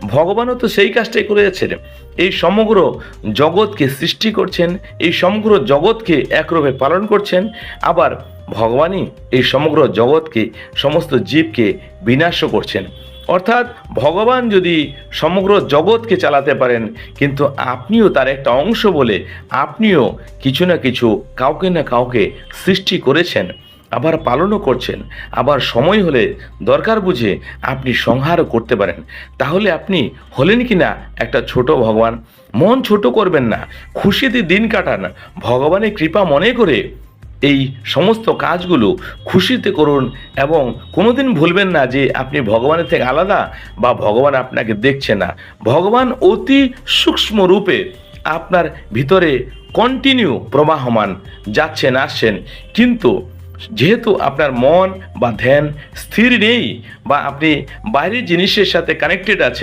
ভগবানও তো সেই কাজটাই করে যাচ্ছেন। এই সমগ্র জগৎকে সৃষ্টি করছেন, এই সমগ্র জগৎকে একরূপে পালন করছেন। আবার ভগবানই এই সমগ্র জগৎকে, সমস্ত জীবকে বিনাশও করছেন। অর্থাৎ ভগবান যদি সমগ্র জগৎকে চালাতে পারেন, কিন্তু আপনিও তার একটা অংশ বলে আপনিও কিছু না কিছু, কাউকে না কাউকে সৃষ্টি করেছেন, আবার পালনও করছেন। আবার সময় হলে দরকার বুঝে আপনি সংহারও করতে পারেন। তাহলে আপনি হলেন কি না একটা ছোট ভগবান। মন ছোট করবেন না, খুশিতে দিন কাটান, ভগবানের কৃপা মনে করে এই সমস্ত কাজগুলো খুশিতে করুন। এবং কোনোদিন ভুলবেন না যে আপনি ভগবানের থেকে আলাদা বা ভগবান আপনাকে দেখছে না। ভগবান অতি সূক্ষ্ম রূপে আপনার ভিতরে কন্টিনিউ প্রবাহমান যাচ্ছেন, আসছেন। কিন্তু যেহেতু আপনার মন বা ধ্যান স্থির নেই, বা আপনি বাইরের জিনিসের সাথে কানেক্টেড আছেন,